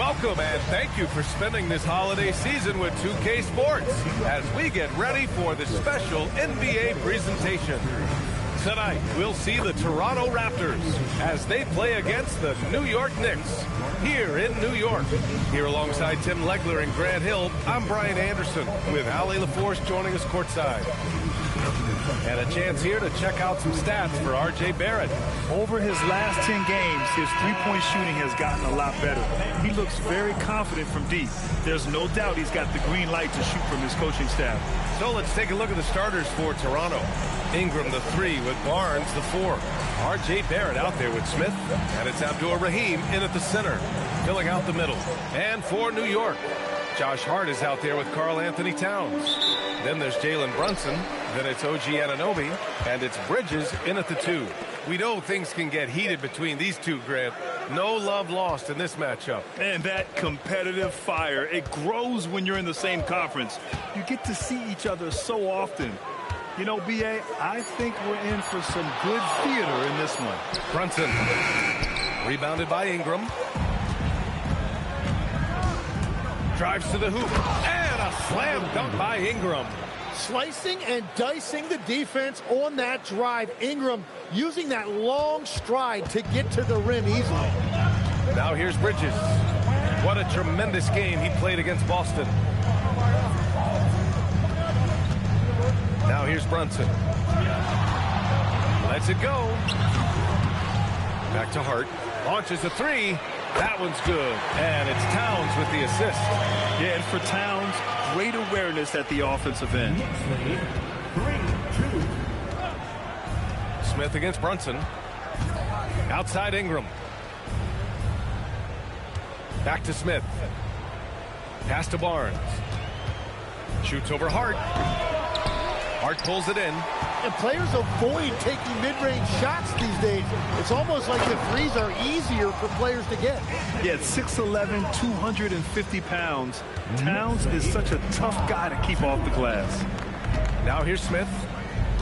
Welcome and thank you for spending this holiday season with 2K Sports as we get ready for the special NBA presentation. Tonight, we'll see the Toronto Raptors as they play against the New York Knicks here in New York. Here alongside Tim Legler and Grant Hill, I'm Brian Anderson with Ali LaForce joining us courtside. And a chance here to check out some stats for R.J. Barrett. Over his last 10 games, his three-point shooting has gotten a lot better. He looks very confident from deep. There's no doubt he's got the green light to shoot from his coaching staff. So let's take a look at the starters for Toronto. Ingram the 3 with Barnes the 4. R.J. Barrett out there with Smith. And it's Abdur-Rahim in at the center, filling out the middle. And for New York, Josh Hart is out there with Karl Anthony Towns. Then there's Jalen Brunson. Then it's OG Anunoby. And it's Bridges in at the 2. We know things can get heated between these two, Grant. No love lost in this matchup. And that competitive fire, it grows when you're in the same conference. You get to see each other so often. You know, B.A., I think we're in for some good theater in this one. Brunson. Rebounded by Ingram. Drives to the hoop. And a slam dunk by Ingram. Slicing and dicing the defense on that drive. Ingram using that long stride to get to the rim easily. Now here's Bridges. What a tremendous game he played against Boston. Now here's Brunson. Lets it go. Back to Hart. Launches a 3. That one's good. And it's Towns with the assist. Yeah, and for Towns, great awareness at the offensive end. Smith against Brunson. Outside Ingram. Back to Smith. Pass to Barnes. Shoots over Hart. Hart pulls it in. And players avoid taking mid-range shots these days. It's almost like the threes are easier for players to get. Yeah, 6'11", 250 pounds. Towns is such a tough guy to keep off the glass. Now here's Smith.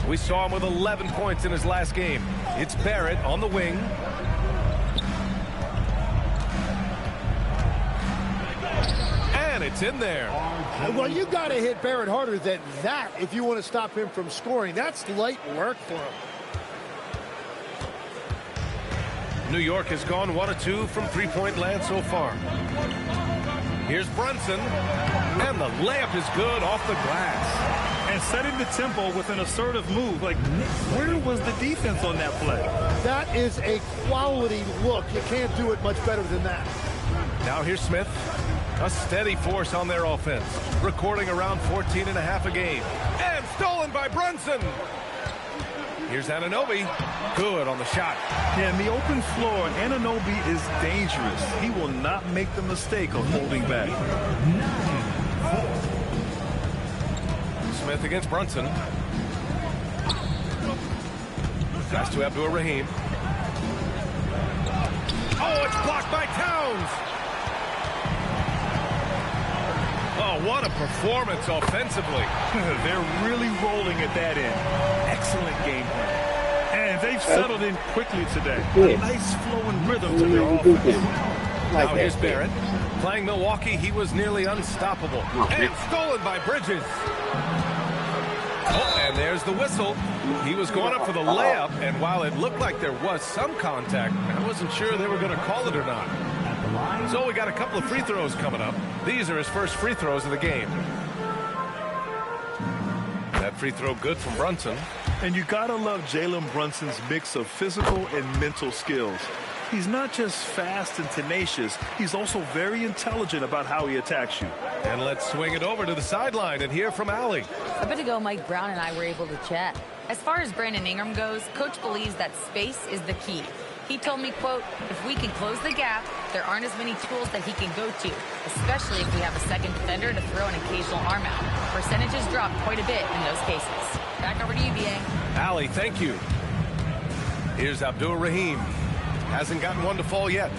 We saw him with 11 points in his last game. It's Barrett on the wing. And it's in there. Well, you got to hit Barrett harder than that if you want to stop him from scoring. That's light work for him. New York has gone 1 of 2 from three-point land so far. Here's Brunson. And the layup is good off the glass. And setting the tempo with an assertive move. Like, where was the defense on that play? That is a quality look. You can't do it much better than that. Now here's Smith. A steady force on their offense, recording around 14.5 a game. And stolen by Brunson. Here's Anunoby. Good on the shot. Yeah, in the open floor, Anunoby is dangerous. He will not make the mistake of holding back. Smith against Brunson. Pass to Abdur-Rahim. Oh, it's blocked by Towns. Oh, what a performance offensively. They're really rolling at that end. Excellent game plan. And they've settled in quickly today. A nice flowing rhythm to their offense. Now here's Barrett. Playing Milwaukee, he was nearly unstoppable. And stolen by Bridges. Oh, and there's the whistle. He was going up for the layup, and while it looked like there was some contact, I wasn't sure they were going to call it or not. So we got a couple of free throws coming up. These are his first free throws of the game. That free throw good from Brunson. And you gotta love Jalen Brunson's mix of physical and mental skills. He's not just fast and tenacious, he's also very intelligent about how he attacks you. And let's swing it over to the sideline and hear from Ali. A bit ago, Mike Brown and I were able to chat. As far as Brandon Ingram goes, Coach believes that space is the key. He told me, quote, if we can close the gap, there aren't as many tools that he can go to, especially if we have a second defender to throw an occasional arm out. Percentages drop quite a bit in those cases. Back over to you, B.A. Ali, thank you. Here's Abdur-Rahim. Hasn't gotten one to fall yet.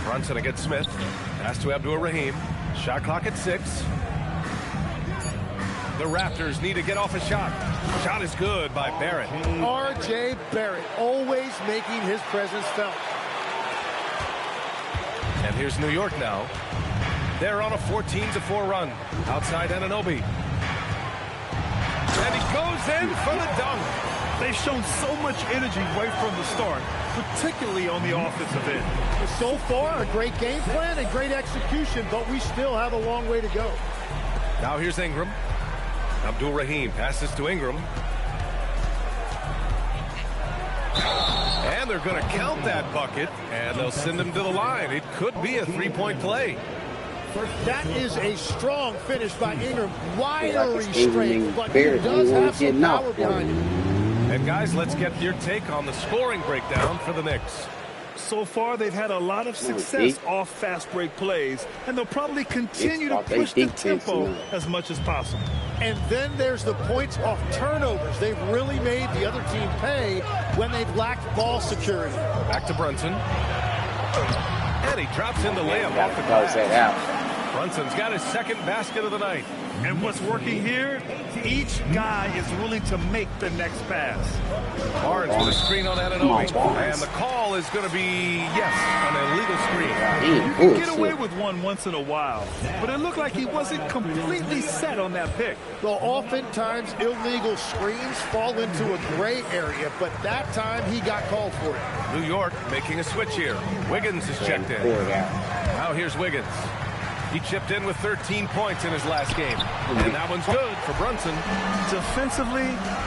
Brunson against Smith. Pass to Abdur-Rahim. Shot clock at 6. The Raptors need to get off a shot. Shot is good by Barrett. R.J. Barrett always making his presence felt. here's New York now. They're on a 14-4 run outside Anunoby. And he goes in for the dunk. They've shown so much energy right from the start, particularly on the offensive end. So far, a great game plan and great execution, but we still have a long way to go. Now here's Ingram. Abdul-Rahim passes to Ingram. And they're going to count that bucket, and they'll send him to the line. It could be a three-point play. That is a strong finish by Ingram. Wiry strength, but he does have some power behind him. And guys, let's get your take on the scoring breakdown for the Knicks. So far, they've had a lot of success off fast break plays, and they'll probably continue to push the tempo as much as possible. And then there's the points off turnovers. They've really made the other team pay when they've lacked ball security. Back to Brunson. And he drops in the layup off the glass. Brunson's got his second basket of the night. And what's working here, each guy is willing to make the next pass. Barnes with a screen on Anunoby. And the call is going to be, yes, an illegal screen. You can get away with one once in a while, but it looked like he wasn't completely set on that pick. Well, oftentimes illegal screens fall into a gray area, but that time he got called for it. New York making a switch here. Wiggins is checked in. Now here's Wiggins. He chipped in with 13 points in his last game. And that one's good for Brunson. Defensively,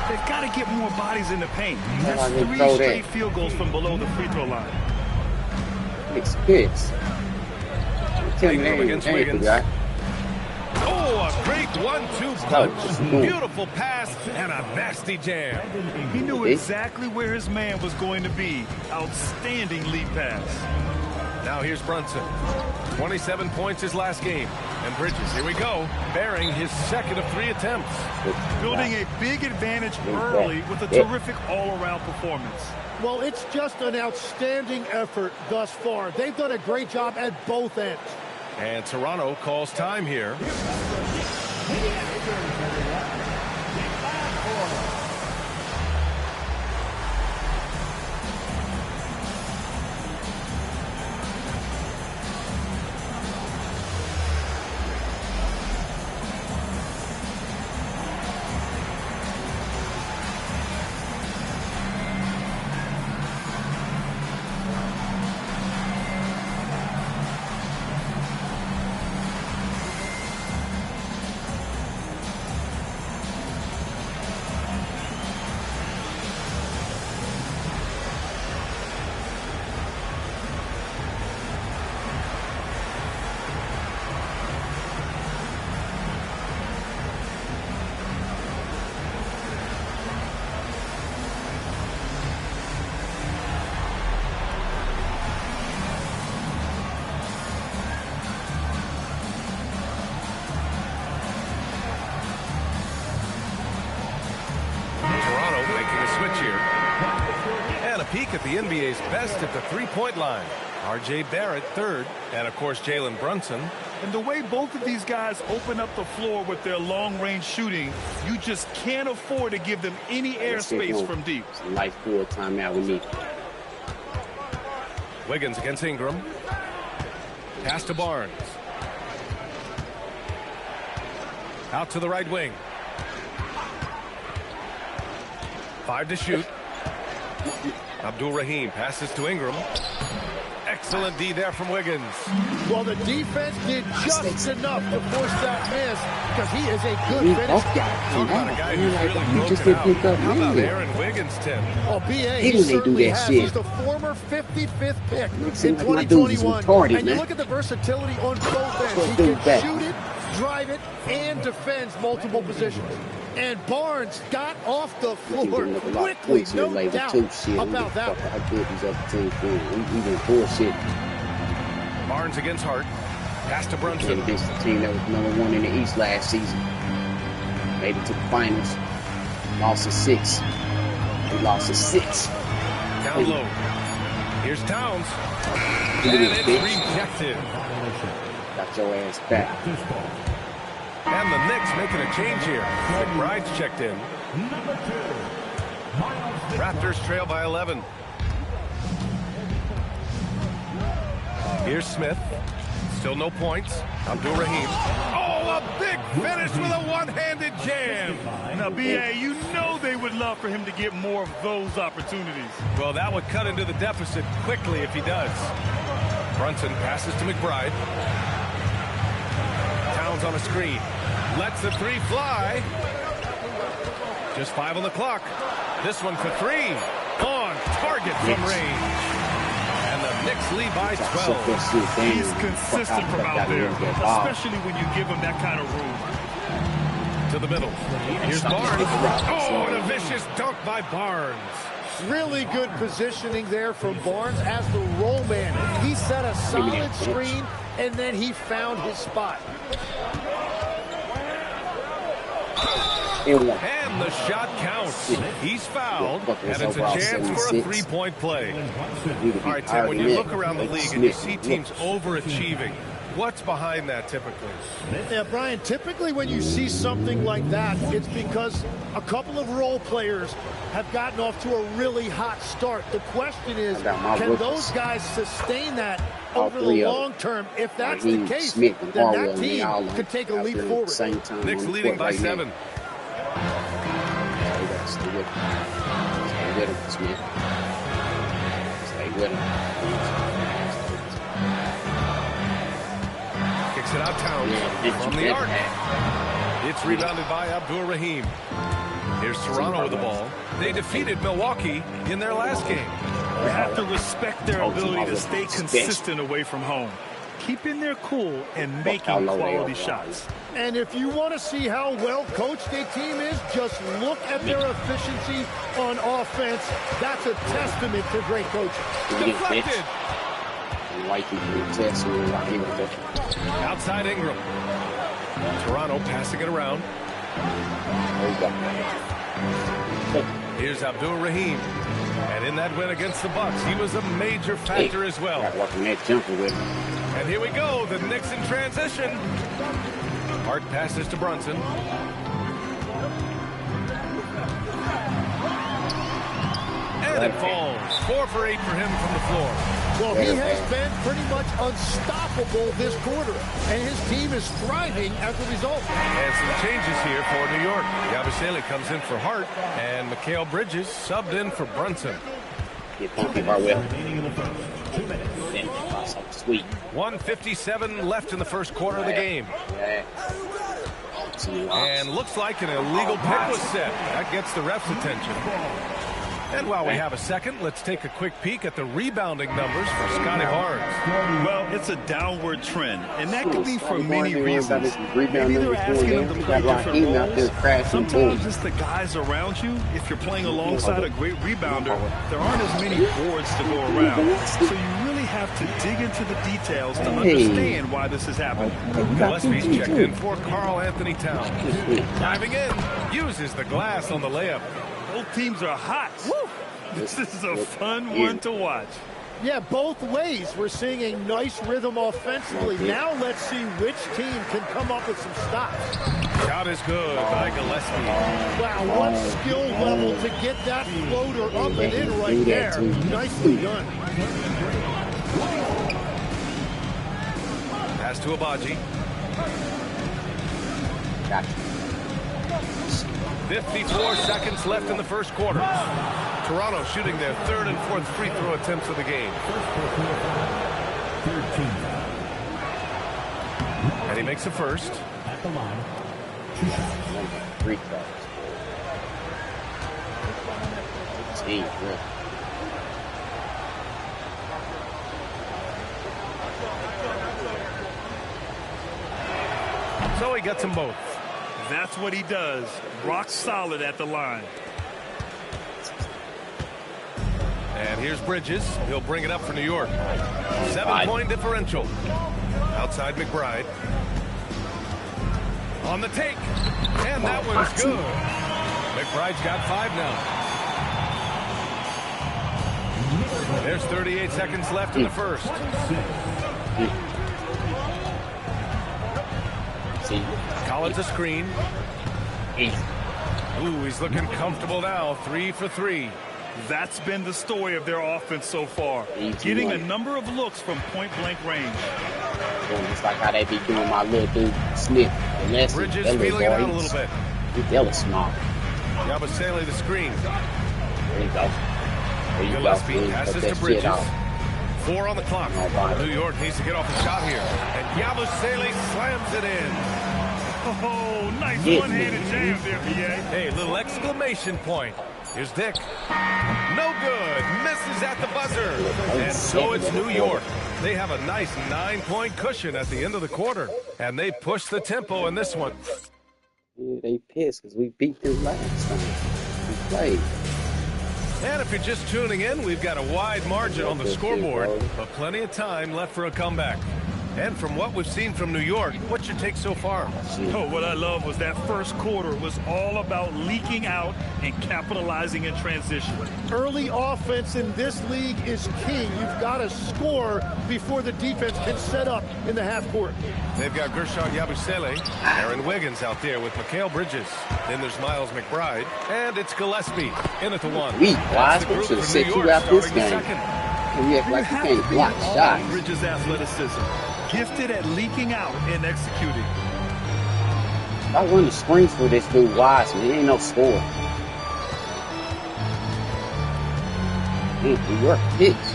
they've got to get more bodies in the paint. That's 3 straight field goals from below the free throw line. Ingram against Wiggins. Oh, a great 1-2 punch. Beautiful pass and a nasty jam. He knew exactly where his man was going to be. Outstanding lead pass. Now here's Brunson. 27 points his last game. And Bridges, here we go, bearing his second of 3 attempts. Building a big advantage early with a terrific all-around performance. Well, it's just an outstanding effort thus far. They've done a great job at both ends. And Toronto calls time here. Peek at the NBA's best at the three-point line. R.J. Barrett third, and of course Jalen Brunson. And the way both of these guys open up the floor with their long-range shooting, you just can't afford to give them any airspace from deep. Life full timeout we need. Wiggins against Ingram. Pass to Barnes. Out to the right wing. 5 to shoot. Abdul-Rahim passes to Ingram. Excellent D there from Wiggins. Well, the defense did just enough to force that miss because he is a good finisher. Talk about a guy who's really broken out. How about Aaron Wiggins, Tim? Oh, B.A. he certainly has. He's the former 55th pick in 2021. And you look at the versatility on both ends. He can shoot it, drive it, and defends multiple positions. And Barnes got off the floor quickly, no doubt about that. How good these other teams doing. We did bullshit. Barnes against Hart. Pass to Brunson. Against the team that was #1 in the East last season. Made it to the finals. Lost to 6. They lost to 6. Down low. Here's Towns. And it's rejected. Got your ass back. And the Knicks making a change here. McBride's checked in. Raptors trail by 11. Here's Smith. Still no points. Abdul-Rahim. Oh, a big finish with a one-handed jam. Now, B.A., you know they would love for him to get more of those opportunities. Well, that would cut into the deficit quickly if he does. Brunson passes to McBride. Towns on a screen. Lets the three fly. Just 5 on the clock. This one for 3. On target from range. And the Knicks lead by 12. He's consistent from out there, especially when you give him that kind of room. To the middle. Here's Barnes. Oh, and a vicious dunk by Barnes. Really good positioning there from Barnes as the roll man. He set a solid screen, and then he found his spot. And the shot counts. He's fouled, and it's a chance for a three-point play. All right, Tim, when you look around the league and you see teams overachieving, what's behind that typically? Yeah, Brian, typically when you see something like that, it's because a couple of role players have gotten off to a really hot start. The question is, can those guys sustain that over the long term? If that's the case, then that team could take a leap forward. Knicks leading by 7. Stay with him, Smith. Stay with him. Kicks it out, Towns from the arc. It's rebounded by Abdul-Rahim. Here's Toronto with the ball. They defeated Milwaukee in their last game. You have to respect their ability to stay consistent away from home, keeping their cool and making quality shots. And if you want to see how well coached a team is, just look at their efficiency on offense. That's a testament to great coaching. Deflected. Outside Ingram. Toronto passing it around. Here's Abdul-Rahim. And in that win against the Bucks, he was a major factor as well. And here we go, the Knicks in transition. Hart passes to Brunson. And it falls. 4 for 8 for him from the floor. Well, he has been pretty much unstoppable this quarter, and his team is thriving as a result. And some changes here for New York. Yabusele comes in for Hart, and Mikal Bridges subbed in for Brunson. Sweet. 1:57 left in the first quarter of the game. And looks like an illegal pick was set. That gets the ref's attention. And while we have a second, let's take a quick peek at the rebounding numbers for Scotty Barnes. Well, it's a downward trend, and that could be for many reasons. Maybe they're asking them to play different roles. Sometimes it's the guys around you. If you're playing alongside a great rebounder, there aren't as many boards to go around. So you really have to dig into the details to understand why this is happening. Gillespie's checked in for Karl Anthony Towns. Driving in, uses the glass on the layup. Both teams are hot. Woo! This is a fun one to watch. Yeah, both ways. We're seeing a nice rhythm offensively. Now let's see which team can come up with some stops. Shot is good by Gillespie. Wow, what skill level to get that floater up and in right there. Nicely done. Pass to Abaji. Gotcha. 54 seconds left in the first quarter. Toronto shooting their 3rd and 4th free throw attempts of the game. And he makes the first. At the line, 3 throws. 16, really. So he gets them both. That's what he does. Rock solid at the line. And here's Bridges. He'll bring it up for New York. 7-point differential. Outside McBride. On the take. And that one's good. McBride's got 5 now. There's 38 seconds left in the first. Collins a screen. Ooh, he's looking comfortable now. 3 for 3. That's been the story of their offense so far. Getting a number of looks from point-blank range. Just like how they be doing my little dude, Smith. Bridges feeling it out a little bit. That was small. Yabusele the screen. There you go. There you Gillespie go. passes to Bridges. 4 on the clock. New York needs to get off the shot here. And Yabusele slams it in. Oh, nice one-handed jam there, BA. Hey, little exclamation point. Here's Dick. No good. Misses at the buzzer. And so it's New York. They have a nice 9-point cushion at the end of the quarter. And they push the tempo in this one. Yeah, they pissed because we beat them last time. We played. And if you're just tuning in, we've got a wide margin on the scoreboard, but plenty of time left for a comeback. And from what we've seen from New York, what's your take so far? Oh, what I love was that first quarter was all about leaking out and capitalizing in transition. Early offense in this league is key. You've got to score before the defense can set up in the half court. They've got Gershon Yabusele, Aaron Wiggins out there with Mikal Bridges. Then there's Miles McBride, and it's Gillespie in at the 1. We should have set you out this game. We act like you can't block shots. Bridges' athleticism. Gifted at leaking out and executing. I run the screens for this dude Wiseman. He ain't no score. New York hits.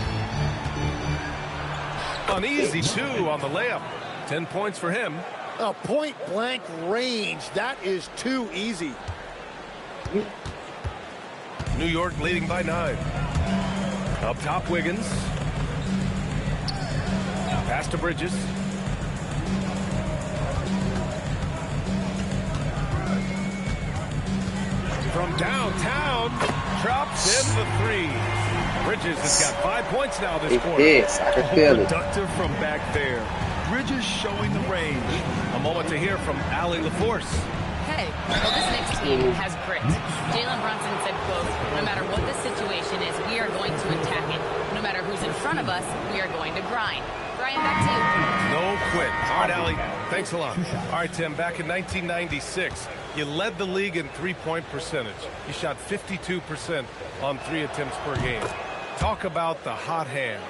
Uneasy, too, on the layup. 10 points for him. A point-blank range. That is too easy. New York leading by 9. Up top, Wiggins. Pass to Bridges. From downtown, drops in the 3. Bridges has got 5 points now this quarter. Yes, I can feel it. Productive from back there. Bridges showing the range. A moment to hear from Allie LaForce. Hey, well, this next team has grit. Jalen Brunson said, quote, no matter what the situation is, we are going to attack it. No matter who's in front of us, we are going to grind. Brian, back to you. No quit. All right, Allie, thanks a lot. All right, Tim, back in 1996, you led the league in three-point percentage. You shot 52% on 3 attempts per game. Talk about the hot hand.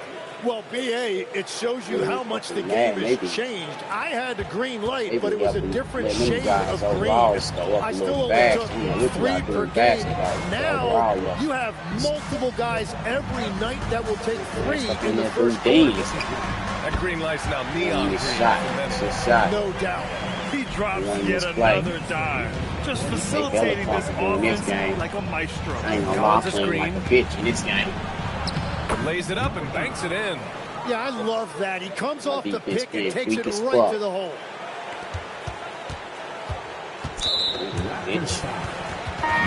Well, BA, it shows you how much the game has changed. I had the green light, but it was a different shade of green. I still only took 3 per game. Now, you have multiple guys every night that will take 3 in the first quarter. That green light's now neon green. Shot. No doubt. He drops yet another dime. Just facilitating this offense like a maestro. I ain't gonna lie, playing like a bitch in this game. Lays it up and banks it in. Yeah, I love that. He comes off the pick and takes it right to the hole.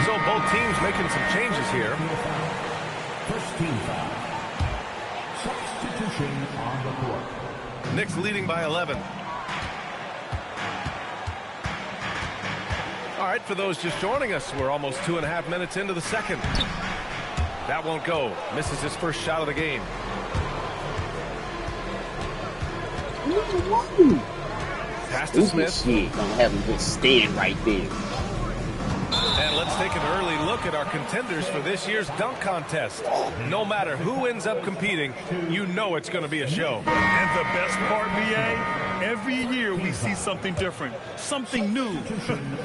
So both teams making some changes here. First team foul. Substitution on the court. Knicks leading by 11. All right, for those just joining us, we're almost 2.5 minutes into the second. That won't go. Misses his first shot of the game. Pass to Smith. Gonna have him just stand right there. And let's take an early look at our contenders for this year's dunk contest. No matter who ends up competing, you know it's going to be a show. And the best part, BA, every year we see something different, something new.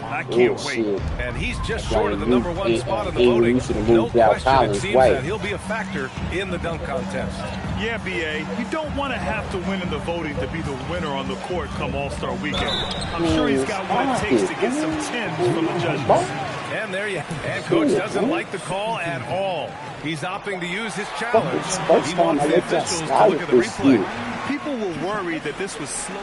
I can't wait. And he's just short of the #1 spot in the voting. No question, it seems that he'll be a factor in the dunk contest. Yeah, BA, you don't want to have to win in the voting to be the winner on the court come All-Star Weekend. I'm sure he's got what it takes to get some 10s from the judges. And there you have. And Coach doesn't like the call at all. He's opting to use his challenge. He wants the officials to look at the replay. People were worried that this was slow.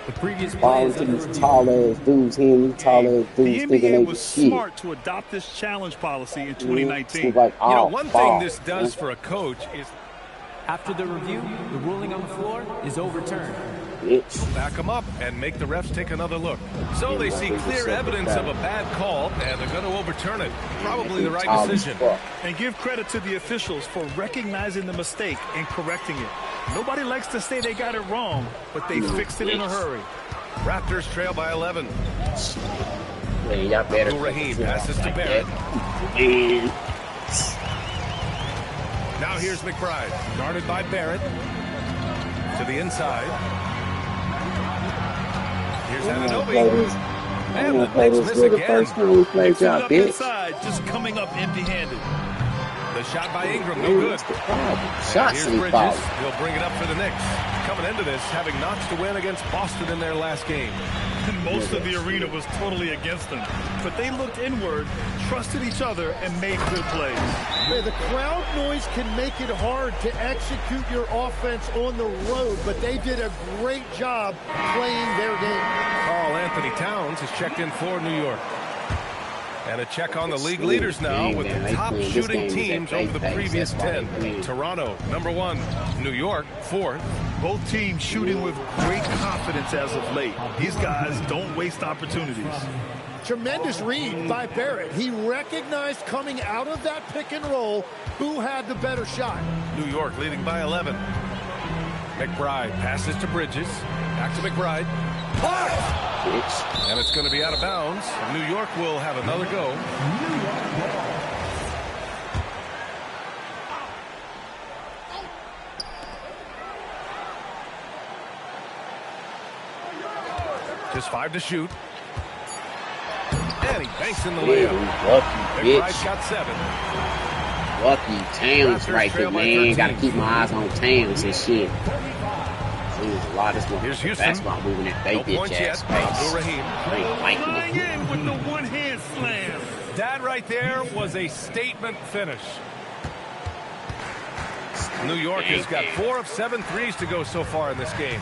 The previous Balls to these tall-ass dudes here, tall-ass dudes thinking they was smart to adopt this challenge policy in 2019. One thing this does for a coach is... After the review, the ruling on the floor is overturned. Back them up and make the refs take another look. So they see clear evidence of a bad call, and they're going to overturn it. Probably the right decision. And give credit to the officials for recognizing the mistake and correcting it. Nobody likes to say they got it wrong, but they fixed it in a hurry. Raptors trail by 11. Y'all better. Raheem passes to Barrett. Now here's McBride, guarded by Barrett. To the inside. Here's Anunoby. And the Knicks miss again. First time we played y'all, bitch. Inside, just coming up empty-handed. The shot by Ingram, no good. Shots here's Bridges. He'll bring it up for the Knicks. Coming into this, having notched a win against Boston in their last game. And most of the arena was totally against them. But they looked inward, trusted each other, and made good plays. Man, the crowd noise can make it hard to execute your offense on the road, but they did a great job playing their game. Karl Anthony Towns has checked in for New York. And a check on the league leaders now with the top shooting teams over the previous 10. Toronto, number 1. New York, 4th. Both teams shooting with great confidence as of late. These guys don't waste opportunities. Tremendous read by Barrett. He recognized coming out of that pick and roll who had the better shot. New York leading by 11. McBride passes to Bridges. Back to McBride. And it's going to be out of bounds. New York will have another go. Just 5 to shoot. And he banks in the layup. McBride's got 7. Lucky Towns right there, man. Got to keep my eyes on Towns and shit. Here's Houston. Basketball moving that they bitch ass Flying in with the one-hand slam. That right there was a statement finish. New York has got 4 of 7 threes to go so far in this game.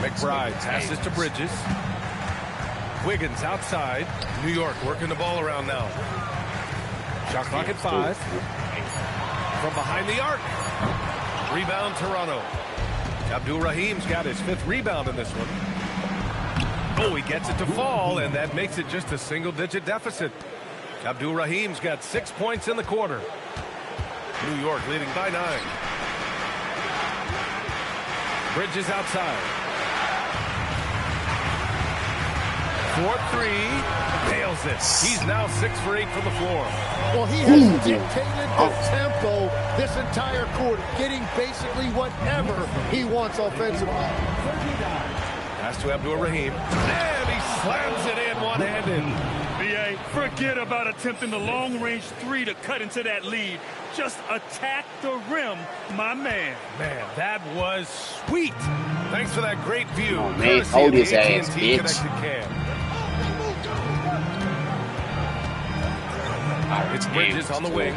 McBride passes to Bridges. Wiggins outside. New York working the ball around now. Shot clock at 5. From behind the arc. Rebound Toronto. Abdul-Rahim's got his 5th rebound in this one. Oh, he gets it to fall, and that makes it just a single-digit deficit. Abdul-Rahim's got 6 points in the quarter. New York leading by 9. Bridges outside. 4-3. Nails it. He's now 6 for 8 from the floor. Well, he has dictated the tempo this entire quarter, getting basically whatever he wants offensively. Pass to Abdul-Rahim. And he slams it in one-handed. BA, forget about attempting the long-range 3 to cut into that lead. Just attack the rim, my man. Man, that was sweet. Thanks for that great view. Oh, man, hold his ass, bitch. It's Bridges on the wing.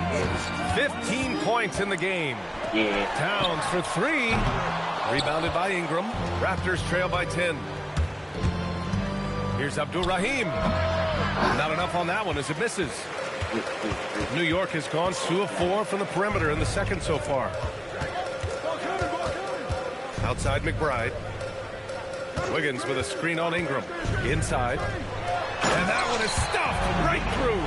15 points in the game. Yeah. Towns for 3. Rebounded by Ingram. Raptors trail by 10. Here's Abdul-Rahim. Not enough on that one as it misses. New York has gone 2 of 4 from the perimeter in the second so far. Outside McBride. Wiggins with a screen on Ingram. Inside. And that one is stuffed right through.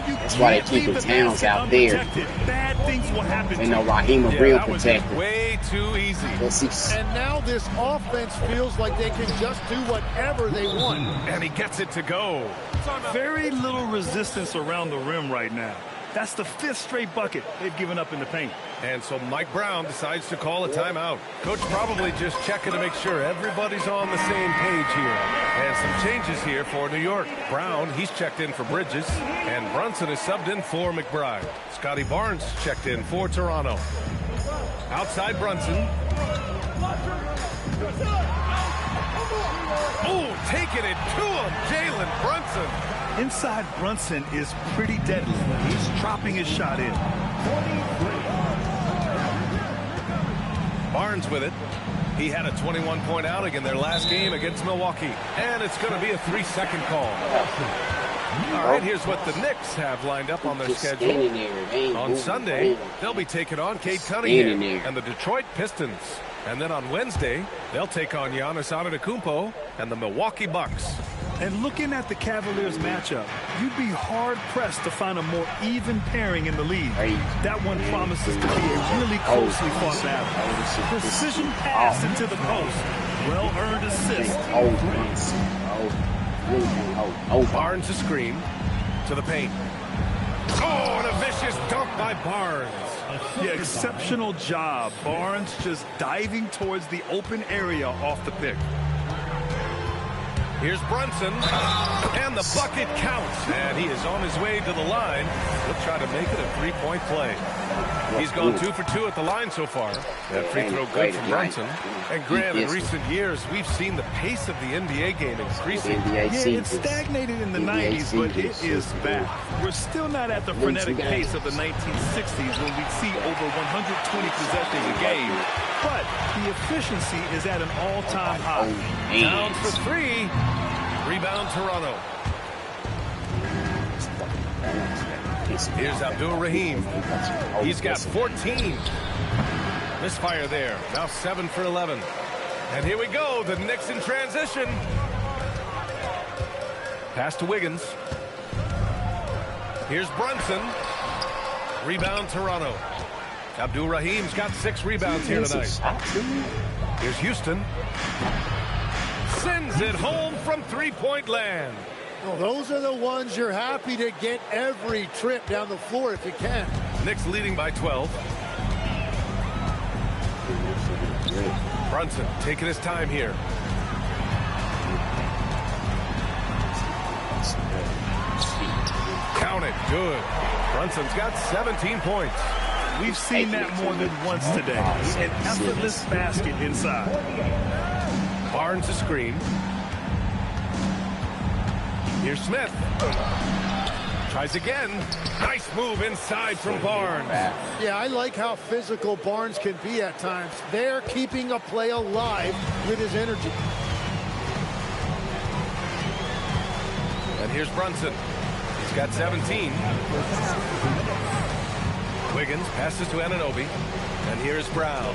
That's why they keep the Towns out there. Bad things will happen. They know Raheem a real protector. Way too easy. And now this offense feels like they can just do whatever they want. And he gets it to go. Very little resistance around the rim right now. That's the 5th straight bucket they've given up in the paint. And so Mike Brown decides to call a timeout. Coach probably just checking to make sure everybody's on the same page here. And some changes here for New York. Brown, he's checked in for Bridges. And Brunson is subbed in for McBride. Scotty Barnes checked in for Toronto. Outside Brunson. Oh, taking it to him, Jalen Brunson. Inside Brunson is pretty deadly. He's dropping his shot in. Barnes with it. He had a 21-point outing in their last game against Milwaukee. And it's going to be a 3-second call. All right, here's what the Knicks have lined up on their schedule. On Sunday, they'll be taking on Cade Cunningham and the Detroit Pistons. And then on Wednesday, they'll take on Giannis Antetokounmpo and the Milwaukee Bucks. And looking at the Cavaliers matchup, you'd be hard-pressed to find a more even pairing in the league. That one promises to be a really closely fought battle. Precision pass into the post. Well-earned assist. Barnes a screen to the paint. Oh, and a vicious dunk by Barnes. Yeah, exceptional job. Barnes just diving towards the open area off the pick. Here's Brunson, and the bucket counts, and he is on his way to the line. He'll try to make it a three-point play. He's gone 2 for 2 at the line so far. That free throw good from Brunson. And Graham, in recent years, we've seen the pace of the NBA game increasing. Yeah, it stagnated in the 90s, but it is back. We're still not at the frenetic pace of the 1960s when we'd see over 120 possessions a game. But the efficiency is at an all-time high. Down for 3. Rebound, Toronto. Here's Abdul-Rahim. He's got 14. Misfire there. Now 7 for 11. And here we go. The Knicks in transition. Pass to Wiggins. Here's Brunson. Rebound, Toronto. Abdul-Rahim's got 6 rebounds here tonight. Here's Houston. Sends it home from three-point land. Well, those are the ones you're happy to get every trip down the floor if you can. Knicks leading by 12. Brunson taking his time here. Count it. Good. Brunson's got 17 points. We've seen that more than once today. An effortless basket inside. Barnes a screen. Here's Smith. Tries again. Nice move inside from Barnes. Yeah, I like how physical Barnes can be at times. They're keeping a play alive with his energy. And here's Brunson. He's got 17. Wiggins passes to Anunoby. And here's Brown.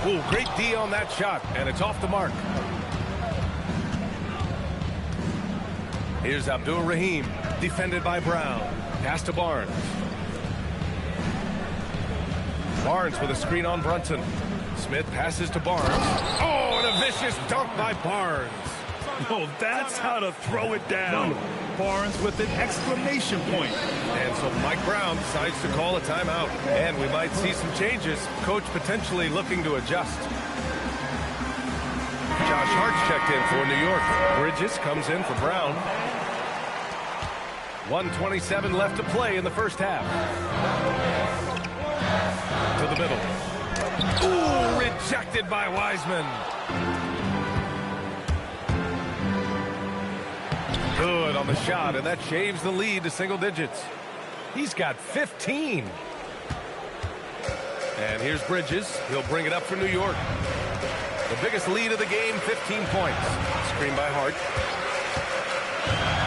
Ooh, great D on that shot, and it's off the mark. Here's Abdul-Rahim, defended by Brown. Pass to Barnes. Barnes with a screen on Brunson. Smith passes to Barnes. Oh, and a vicious dunk by Barnes. Oh, that's how to throw it down. Barnes with an exclamation point. And so Mike Brown decides to call a timeout. And we might see some changes. Coach potentially looking to adjust. Josh Hart's checked in for New York. Bridges comes in for Brown. 1:27 left to play in the first half. To the middle. Ooh, rejected by Wiseman. Good on the shot, and that shaves the lead to single digits. He's got 15. And here's Bridges. He'll bring it up for New York. The biggest lead of the game, 15 points. Screen by Hart.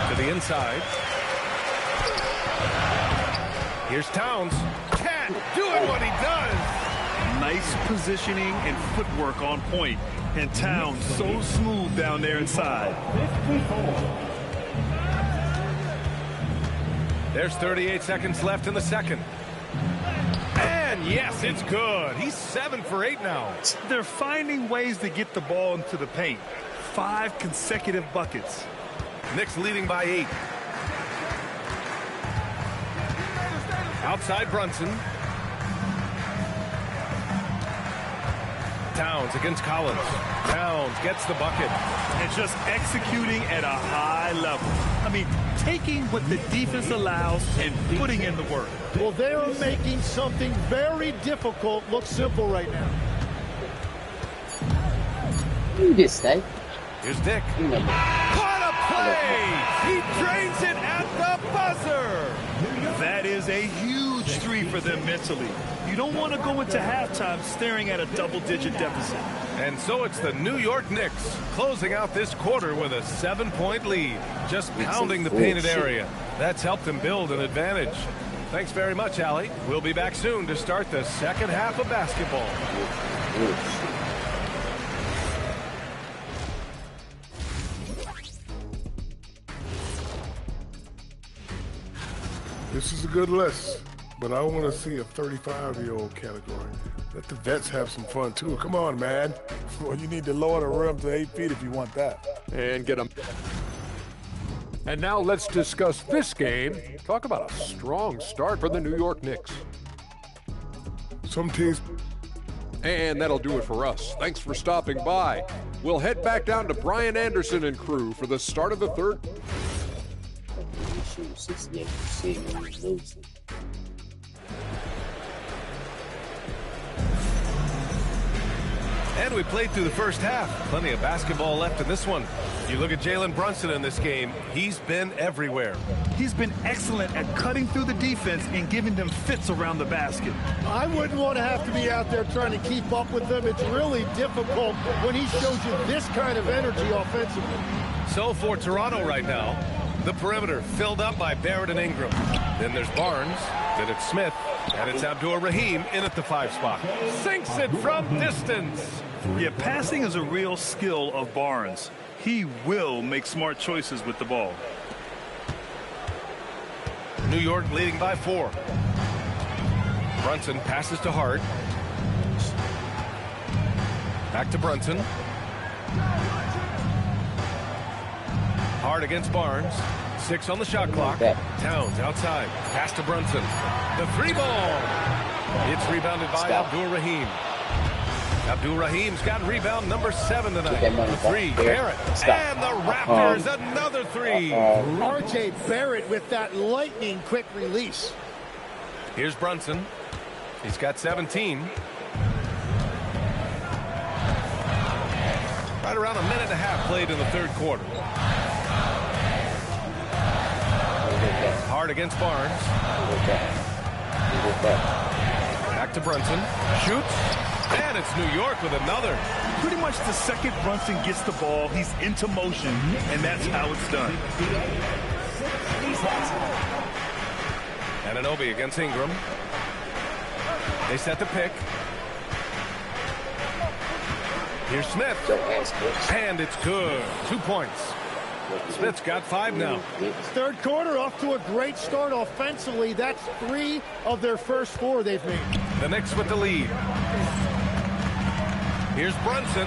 To the inside. Here's Towns. Cat doing what he does. Nice positioning and footwork on point. And Towns so smooth down there inside. There's 38 seconds left in the second. And yes, it's good. He's 7 for 8 now. They're finding ways to get the ball into the paint. 5 consecutive buckets. Knicks leading by 8. Outside Brunson. Towns against Collins. Towns gets the bucket. And just executing at a high level. I mean, taking what the defense allows and putting in the work. Well, they are making something very difficult look simple right now. You just stay. Here's Dick. What a play! He drains it at the buzzer. That is a huge 3 for them mentally. You don't want to go into halftime staring at a double-digit deficit. And so it's the New York Knicks closing out this quarter with a 7-point lead, just pounding the painted area. That's helped them build an advantage. Thanks very much, Allie. We'll be back soon to start the second half of basketball. This is a good list, but I want to see a 35-year-old category. Let the vets have some fun, too. Come on, man. Well, you need to lower the rim to 8 feet if you want that. And get them. And now let's discuss this game. Talk about a strong start for the New York Knicks. Some teams... And that'll do it for us. Thanks for stopping by. We'll head back down to Brian Anderson and crew for the start of the third. And we played through the first half. Plenty of basketball left in this one. You look at Jalen Brunson in this game, he's been everywhere. He's been excellent at cutting through the defense and giving them fits around the basket. I wouldn't want to have to be out there trying to keep up with them. It's really difficult when he shows you this kind of energy offensively. So for Toronto right now, the perimeter filled up by Barrett and Ingram. Then there's Barnes, then it's Smith, and it's Abdur-Rahim in at the 5 spot. Sinks it from distance. Yeah, passing is a real skill of Barnes. He will make smart choices with the ball. New York leading by 4. Brunson passes to Hart. Back to Brunson. Hart against Barnes. 6 on the shot clock. Towns outside. Pass to Brunson. The 3 ball. It's rebounded by Abdur-Rahim. Abdur-Rahim's got rebound number 7 tonight. The 3, Barrett. And the Raptors, another 3. R.J. Barrett with that lightning quick release. Here's Brunson. He's got 17. Right around a minute and a half played in the third quarter. Hard against Barnes. Back to Brunson. Shoots. And it's New York with another. Pretty much the second Brunson gets the ball, he's into motion, and that's how it's done. Anunoby against Ingram. They set the pick. Here's Smith. And it's good. 2 points. Smith's got 5 now. Third quarter off to a great start offensively. That's 3 of their first 4 they've made. The Knicks with the lead. Here's Brunson.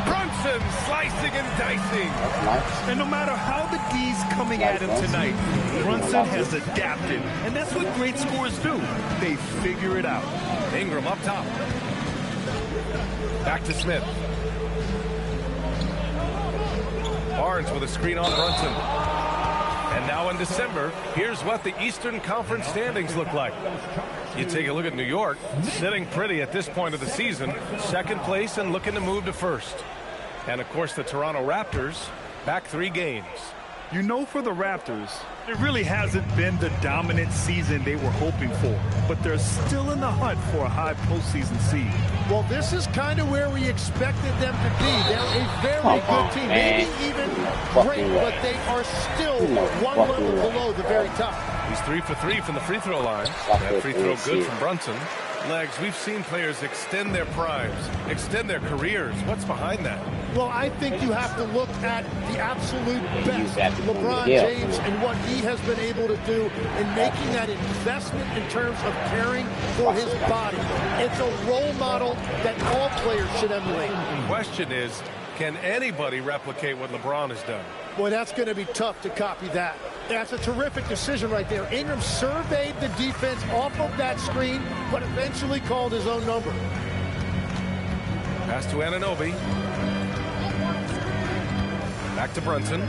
Brunson slicing and dicing. And no matter how the D's coming at him tonight, Brunson has adapted. And that's what great scorers do. They figure it out. Ingram up top. Back to Smith. Barnes with a screen on Brunson. And now in December, here's what the Eastern Conference standings look like. You take a look at New York, sitting pretty at this point of the season, second place and looking to move to first. And of course the Toronto Raptors, back 3 games. You know, for the Raptors, it really hasn't been the dominant season they were hoping for, but they're still in the hunt for a high postseason seed. Well, this is kind of where we expected them to be. They're a very good team, maybe even great, but they are still one level below the very top. He's 3 for 3 from the free throw line. That free throw good from Brunson. Legs, we've seen players extend their primes, extend their careers. What's behind that? Well, I think you have to look at the absolute best, LeBron James, and what he has been able to do in making that investment in terms of caring for his body. It's a role model that all players should emulate. The question is, can anybody replicate what LeBron has done? Boy, that's going to be tough to copy that. That's a terrific decision right there. Ingram surveyed the defense off of that screen, but eventually called his own number. Pass to Anunoby. Back to Brunson.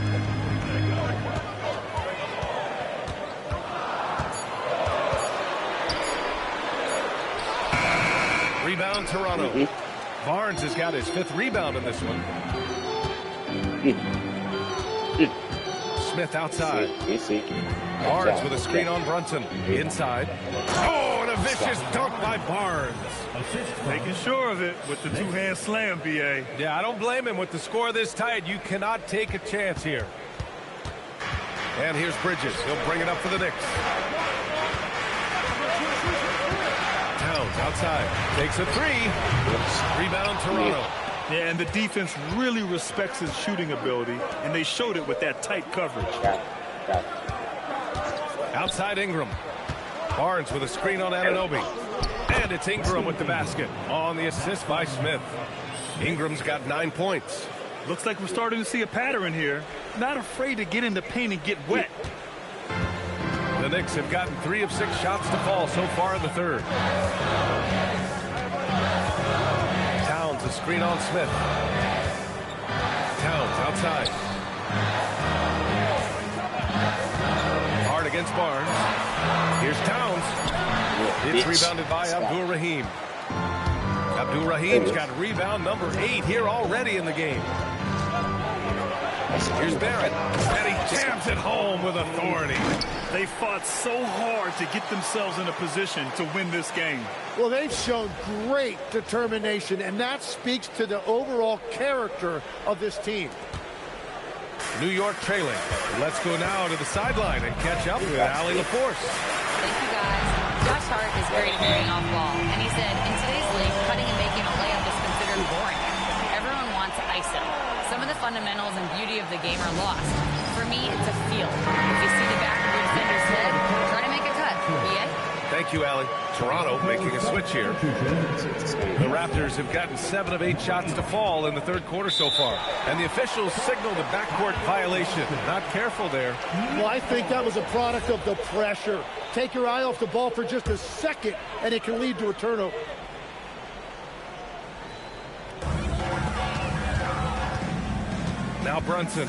Rebound Toronto. Barnes has got his 5th rebound in this one. Smith outside. Barnes with a screen on Brunson. Inside. Oh, and a vicious dunk by Barnes. Making sure of it with the 2-hand slam, B.A. Yeah, I don't blame him. With the score this tight, you cannot take a chance here. And here's Bridges. He'll bring it up for the Knicks. Towns outside. Takes a 3. Rebound Toronto. Yeah, and the defense really respects his shooting ability, and they showed it with that tight coverage. Outside Ingram. Barnes with a screen on Anunoby. And And it's Ingram with the basket on the assist by Smith. Ingram's got 9 points. Looks like we're starting to see a pattern here. Not afraid to get in the paint and get wet. The Knicks have gotten 3 of 6 shots to fall so far in the third. Towns a screen on Smith. Towns outside. Hard against Barnes. Here's Towns. It's rebounded by Abdur-Rahim. Abdur-Rahim's got rebound number 8 here already in the game. Here's Barrett, and he jams it home with authority. They fought so hard to get themselves in a position to win this game. Well, they've shown great determination, and that speaks to the overall character of this team. New York trailing. Let's go now to the sideline and catch up with Allie LaForce. Thank you, guys. Josh Hart is great at moving off ball, and he said, in today's league, cutting and making a layup is considered boring. Everyone wants ISO. Some of the fundamentals and beauty of the game are lost. For me, it's a feel. If you see the back of your defender's head, try to make a cut. Yeah? Thank you, Allie. Toronto making a switch here. The Raptors have gotten 7 of 8 shots to fall in the third quarter so far. And the officials signal the backcourt violation. Not careful there. Well, I think that was a product of the pressure. Take your eye off the ball for just a second, and it can lead to a turnover. Now Brunson.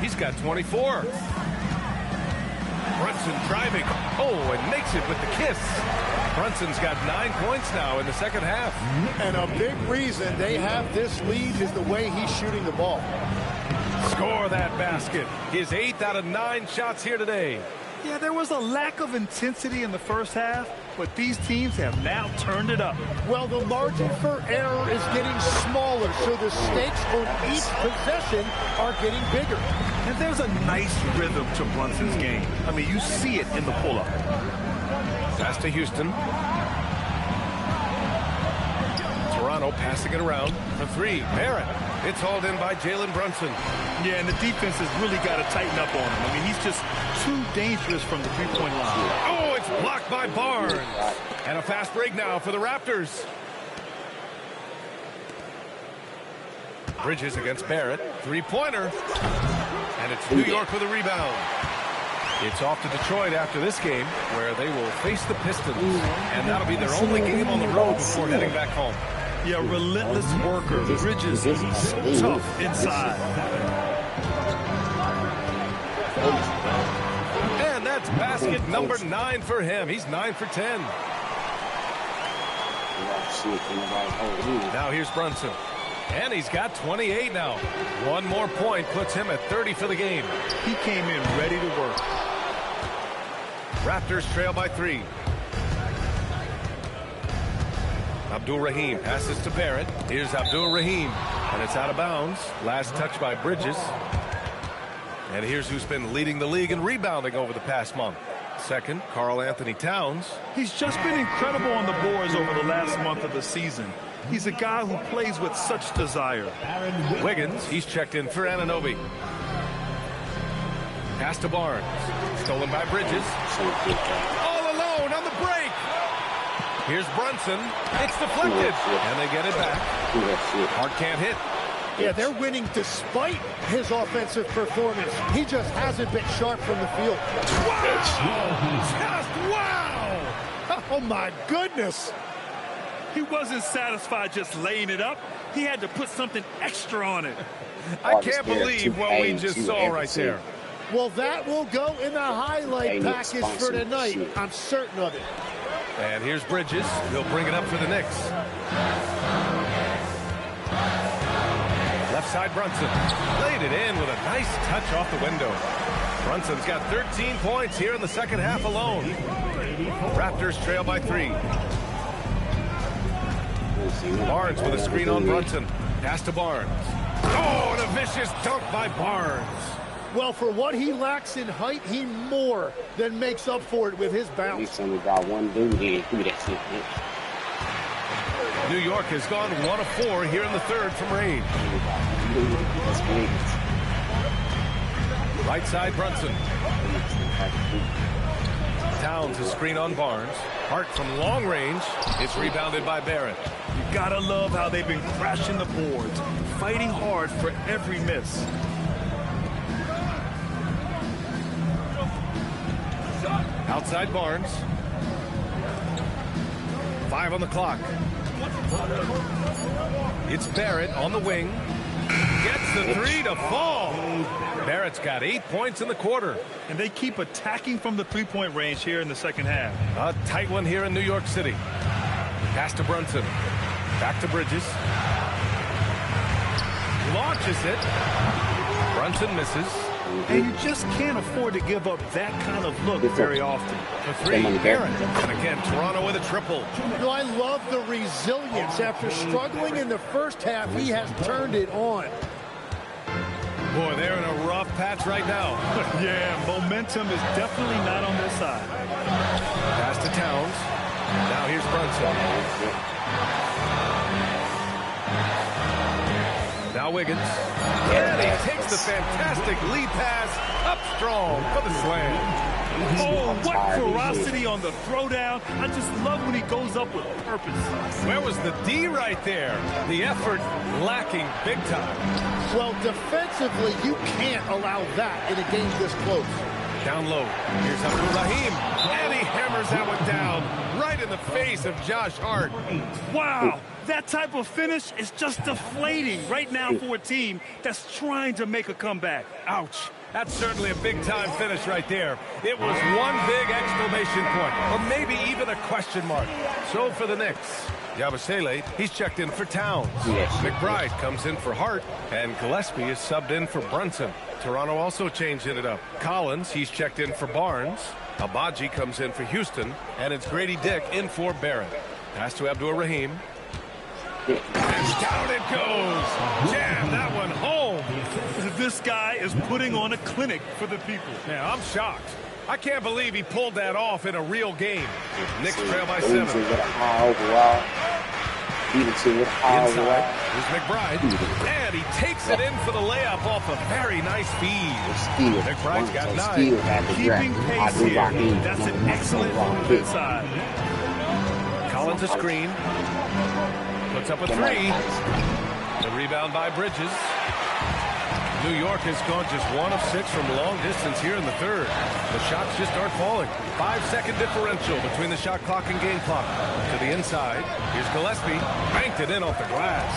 He's got 24. Brunson driving. Oh, and makes it with the kiss. Brunson's got 9 points now in the second half. And a big reason they have this lead is the way he's shooting the ball. Score that basket. His 8th out of 9 shots here today. Yeah, there was a lack of intensity in the first half, but these teams have now turned it up. Well, the margin for error is getting smaller, so the stakes on each possession are getting bigger. And there's a nice rhythm to Brunson's game. I mean, you see it in the pull-up. Pass to Houston. Toronto passing it around for 3. Barrett. It's hauled in by Jalen Brunson. Yeah, and the defense has really got to tighten up on him. I mean, he's just too dangerous from the three-point line. Oh, it's blocked by Barnes. And a fast break now for the Raptors. Bridges against Barrett. 3-pointer. And it's New York with a rebound. It's off to Detroit after this game, where they will face the Pistons. And that'll be their only game on the road before heading back home. Yeah, relentless worker. Bridges, he's so tough inside. And that's basket number 9 for him. He's 9 for 10. Now here's Brunson. And he's got 28 now. 1 more point puts him at 30 for the game. He came in ready to work. Raptors trail by 3. Abdur-Rahim passes to Barrett. Here's Abdur-Rahim. And it's out of bounds. Last touch by Bridges. And here's who's been leading the league in rebounding over the past month. Second, Karl-Anthony Towns. He's just been incredible on the boards over the last month of the season. He's a guy who plays with such desire. Wiggins, he's checked in for Anunoby. Pass to Barnes. Stolen by Bridges. All alone on the break. Here's Brunson. It's deflected. And they get it back. Hart can't hit. Yeah, they're winning despite his offensive performance. He just hasn't been sharp from the field. Wow! Just wow! Oh, my goodness. He wasn't satisfied just laying it up. He had to put something extra on it. I can't believe what we just saw right there. Well, that will go in the highlight package for tonight. I'm certain of it. And here's Bridges. He'll bring it up for the Knicks. Left side Brunson. Laid it in with a nice touch off the window. Brunson's got 13 points here in the second half alone. Raptors trail by 3. Barnes with a screen on Brunson. Pass to Barnes. Oh, and a vicious dunk by Barnes. Well, for what he lacks in height, he more than makes up for it with his bounce. He's only got one dude here. New York has gone 1 of 4 here in the third from range. Right side Brunson. Towns is screen on Barnes. Hart from long range. It's rebounded by Barrett. You gotta love how they've been crashing the boards, fighting hard for every miss. Outside Barnes. 5 on the clock. It's Barrett on the wing. Gets the 3 to fall. Barrett's got 8 points in the quarter. And they keep attacking from the three-point range here in the second half. A tight one here in New York City. Pass to Brunson. Back to Bridges. Launches it. Brunson misses. And you just can't afford to give up that kind of look very often. The 3, Barrett. And again, Toronto with a triple. You know, I love the resilience. After struggling in the first half, he has turned it on. Boy, they're in a rough patch right now. Yeah, momentum is definitely not on their side. Pass to Towns. Now here's Brunson. Now Wiggins. And he takes the fantastic lead pass up strong for the slam. Oh, what ferocity on the throwdown. I just love when he goes up with purpose. Where was the D right there? The effort lacking big time. Well, defensively, you can't allow that in a game this close. Down low. Here's Abdul-Rahim. And he hammers that one down right in the face of Josh Hart. Wow. That type of finish is just deflating right now for a team that's trying to make a comeback. Ouch. That's certainly a big-time finish right there. It was one big exclamation point, or maybe even a question mark. So for the Knicks, Yabusele, he's checked in for Towns. McBride comes in for Hart, and Gillespie is subbed in for Brunson. Toronto also changing it up. Collins, he's checked in for Barnes. Abaji comes in for Houston, and it's Grady Dick in for Barrett. Pass to Abdur-Rahim. And down it goes. Jam that one home. This guy is putting on a clinic for the people. Yeah, I'm shocked. I can't believe he pulled that off in a real game. Knicks trail by 7. Inside, here's McBride. And he takes it in for the layup off a very nice feed. McBride's got 9. Keeping pace here. That's an excellent move inside. Collins a screen. Puts up a 3. The rebound by Bridges. New York has gone just 1 of 6 from long distance here in the third. The shots just aren't falling. 5-second differential between the shot clock and game clock. To the inside. Here's Gillespie. Banked it in off the glass.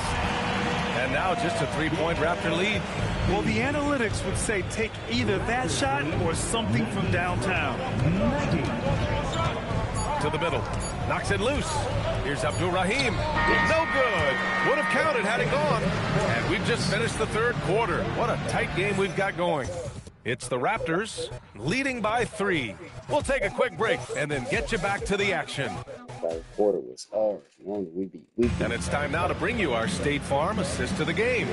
And now just a 3-point Raptor lead. Well, the analytics would say take either that shot or something from downtown. To the middle. Knocks it loose. Here's Abdur-Rahim. No good. Would have counted had it gone. And we've just finished the third quarter. What a tight game we've got going. It's the Raptors leading by 3. We'll take a quick break and then get you back to the action. That quarter was hard. And it's time now to bring you our State Farm assist to the game.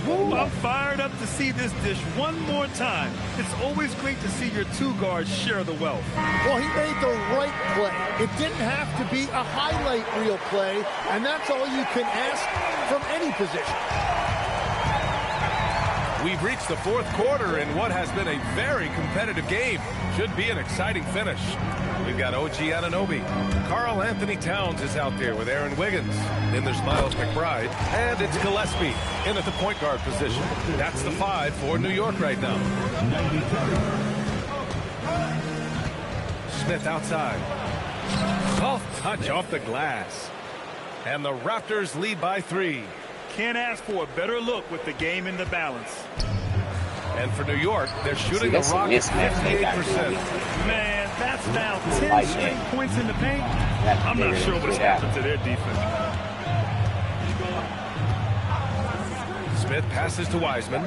I'm fired up to see this dish one more time. It's always great to see your 2 guards share the wealth. Well, he made the right play. It didn't have to be a highlight reel play, and that's all you can ask from any position. We've reached the fourth quarter in what has been a very competitive game. Should be an exciting finish. We've got OG Anunoby. Karl Anthony Towns is out there with Aaron Wiggins. Then there's Miles McBride. And it's Gillespie in at the point guard position. That's the 5 for New York right now. Smith outside. Soft touch off the glass. And the Raptors lead by 3. Can't ask for a better look with the game in the balance. And for New York, they're shooting the Rockets 58%. Man, that's now 10 straight points in the paint. I'm not sure what's happened to their defense. Smith passes to Wiseman.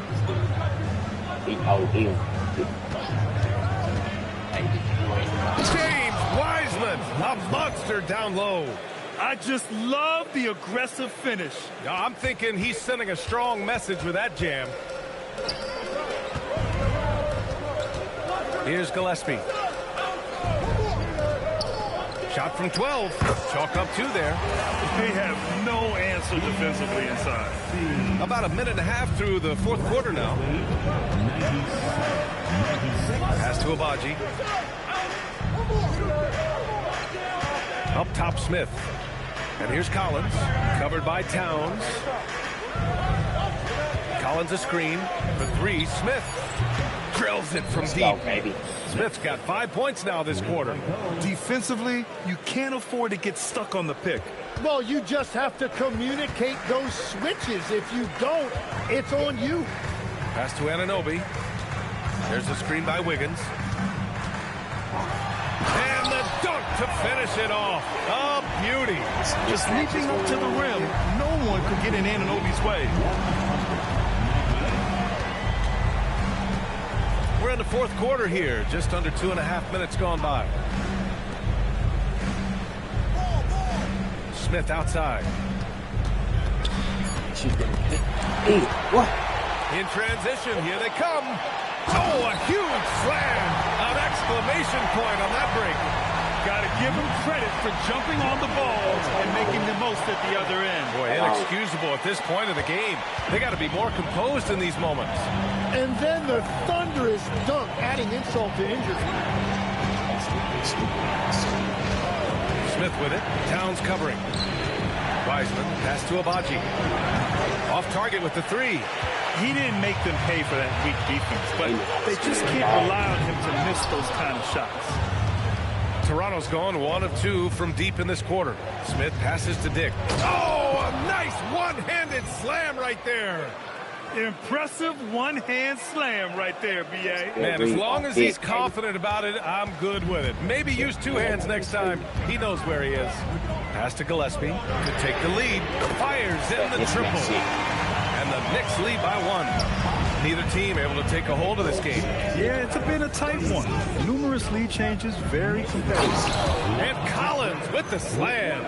James Wiseman, a monster down low. I just love the aggressive finish. I'm thinking he's sending a strong message with that jam. Here's Gillespie. Shot from 12. Chalk up 2 there. They have no answer defensively inside. About a minute and a half through the fourth quarter now. Pass to Abaji. Up top, Smith. And here's Collins, covered by Towns. Collins a screen for three. Smith drills it from deep. Baby. Smith's got 5 points now this quarter. Defensively, you can't afford to get stuck on the pick. Well, you just have to communicate those switches. If you don't, it's on you. Pass to Anunoby. There's a screen by Wiggins. And the dunk to finish it off. A beauty. Just leaping up to the rim, no one could get in Anunoby's way. We're in the fourth quarter here. Just under 2.5 minutes gone by. Smith outside. Hey, what? In transition, here they come. Oh, a huge slam. An exclamation point on that break. Got to give him credit for jumping on the ball and making the most at the other end. Boy, inexcusable at this point of the game. They got to be more composed in these moments. And then the thunderous dunk, adding insult to injury. Smith with it. Towns covering. Wiseman pass to Abaji. Off target with the three. He didn't make them pay for that weak defense, but they just can't rely on him to miss those kind of shots. Toronto's gone 1 of 2 from deep in this quarter. Smith passes to Dick. Oh, a nice one-handed slam right there. Impressive one-hand slam right there, B.A. Man, as long as he's confident about it, I'm good with it. Maybe use 2 hands next time. He knows where he is. Pass to Gillespie to take the lead. Fires in the triple. And the Knicks lead by 1. Neither team able to take a hold of this game. Yeah, it's been a tight one. Numerous lead changes, very competitive. And Collins with the slam.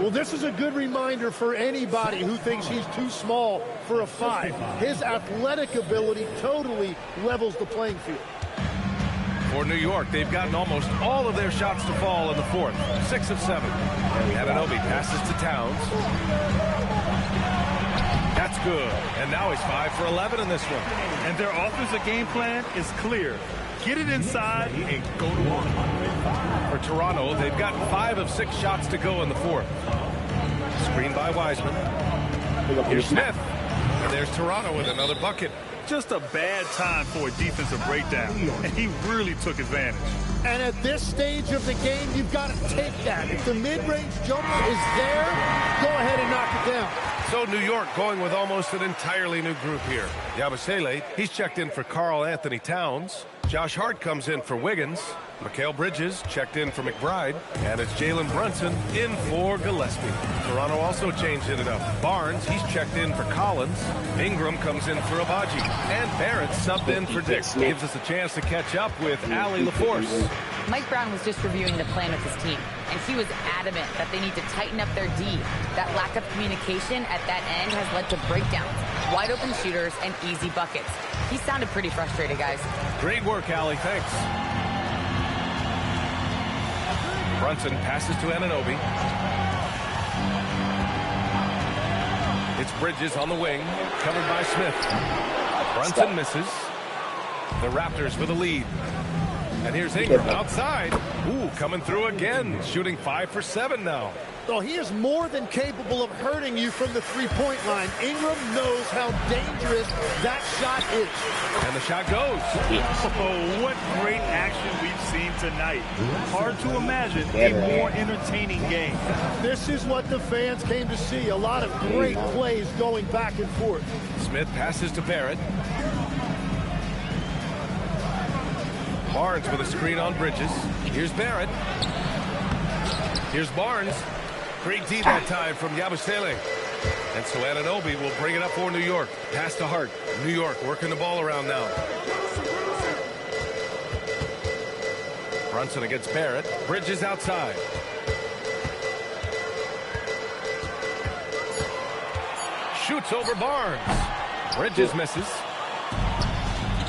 Well, this is a good reminder for anybody who thinks he's too small for a 5. His athletic ability totally levels the playing field. For New York, they've gotten almost all of their shots to fall in the fourth. 6 of 7. Anunoby passes to Towns. That's good. And now he's 5 for 11 in this one. And their offensive game plan is clear. Get it inside and go to work. For Toronto, they've gotten 5 of 6 shots to go in the fourth. Screen by Wiseman. Here's Smith. And there's Toronto with another bucket. Just a bad time for a defensive breakdown. And he really took advantage. And at this stage of the game, you've got to take that. If the mid-range jumper is there, go ahead and knock it down. So New York going with almost an entirely new group here. Yabusele, he's checked in for Karl Anthony Towns. Josh Hart comes in for Wiggins. Mikal Bridges checked in for McBride. And it's Jalen Brunson in for Gillespie. Toronto also changed it up. Barnes, he's checked in for Collins. Ingram comes in for Abaji. And Barrett subbed in for Dick. Gives us a chance to catch up with Allie LaForce. Mike Brown was just reviewing the plan with his team, and he was adamant that they need to tighten up their D. That lack of communication at that end has led to breakdowns, wide open shooters, and easy buckets. He sounded pretty frustrated, guys. Great work, Allie. Thanks. Brunson passes to Anunoby. It's Bridges on the wing, covered by Smith. Brunson misses. The Raptors with a lead. And here's Ingram outside. Ooh, coming through again. Shooting 5 for 7 now. Well, he is more than capable of hurting you from the three-point line. Ingram knows how dangerous that shot is. And the shot goes. Oh, what great action we've seen tonight. Hard to imagine a more entertaining game. This is what the fans came to see. A lot of great plays going back and forth. Smith passes to Barrett. Barnes with a screen on Bridges. Here's Barrett. Here's Barnes. Great D that time from Yabusele. And so Anunoby will bring it up for New York. Pass to Hart. New York working the ball around now. Brunson against Barrett. Bridges outside. Shoots over Barnes. Bridges misses.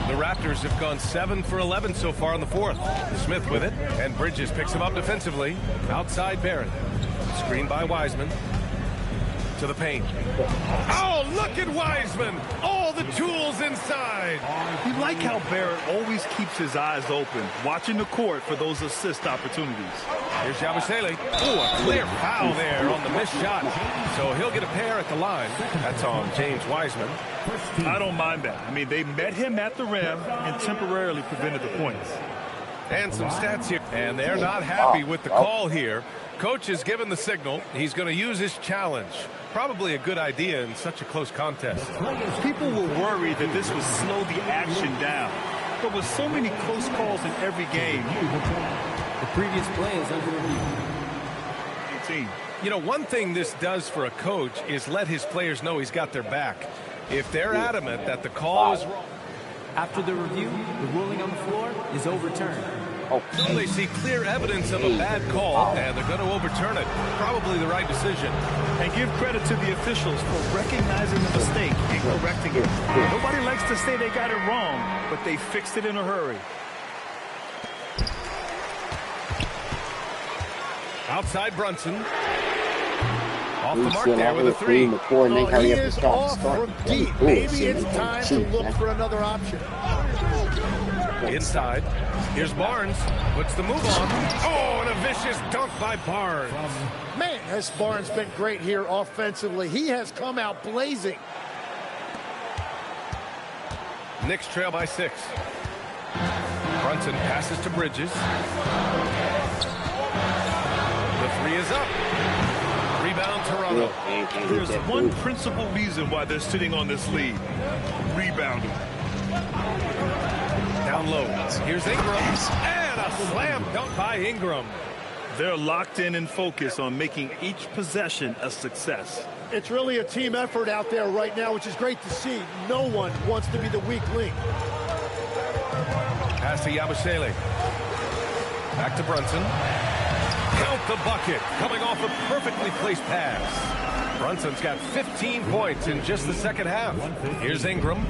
The Raptors have gone 7 for 11 so far in the fourth. Smith with it, and Bridges picks him up defensively. Outside Barrett. Screen by Wiseman. To the paint. Oh, look at Wiseman. All the tools inside. You like how Barrett always keeps his eyes open, watching the court for those assist opportunities. Here's Yabusele. Oh, a clear foul there on the missed shot. So he'll get a pair at the line. That's on James Wiseman. I don't mind that. I mean, they met him at the rim and temporarily prevented the points. And some stats here. And they're not happy with the call here. Coach has given the signal. He's going to use his challenge. Probably a good idea in such a close contest. People were worried that this would slow the action down. But with so many close calls in every game, the previous play is under review. 18. You know, one thing this does for a coach is let his players know he's got their back. If they're adamant that the call is wrong. After the review, the ruling on the floor is overturned. So they see clear evidence of a bad call, and they're going to overturn it. Probably the right decision. And give credit to the officials for recognizing the mistake and correcting it. Nobody likes to say they got it wrong, but they fixed it in a hurry. Outside Brunson. Off the mark there with a three. He is off from deep. Maybe it's time to look for another option. Inside. Here's Barnes. Puts the move on. Oh, and a vicious dunk by Barnes. Man, has Barnes been great here offensively. He has come out blazing. Knicks trail by 6. Brunson passes to Bridges. The three is up. Rebound Toronto. There's one principal reason why they're sitting on this lead. Rebounding. Down low. Here's Ingram. And a slam dunk by Ingram. They're locked in and focused on making each possession a success. It's really a team effort out there right now, which is great to see. No one wants to be the weak link. Pass to Yabusele. Back to Brunson. Count the bucket. Coming off a perfectly placed pass. Brunson's got 15 points in just the second half. Here's Ingram.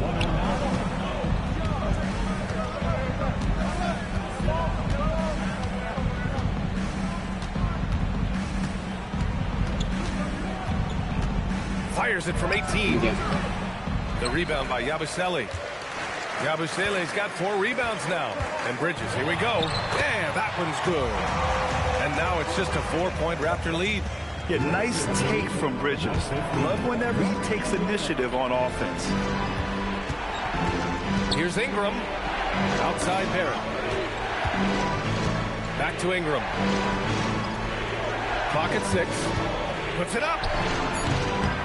Fires it from 18. The rebound by Yabusele. Yabusele's got 4 rebounds now. And Bridges, here we go. And that one's good. And now it's just a 4-point Raptor lead. Yeah, nice take from Bridges. Love whenever he takes initiative on offense. Here's Ingram. Outside Barrett. Back to Ingram. Clock at 6. Puts it up.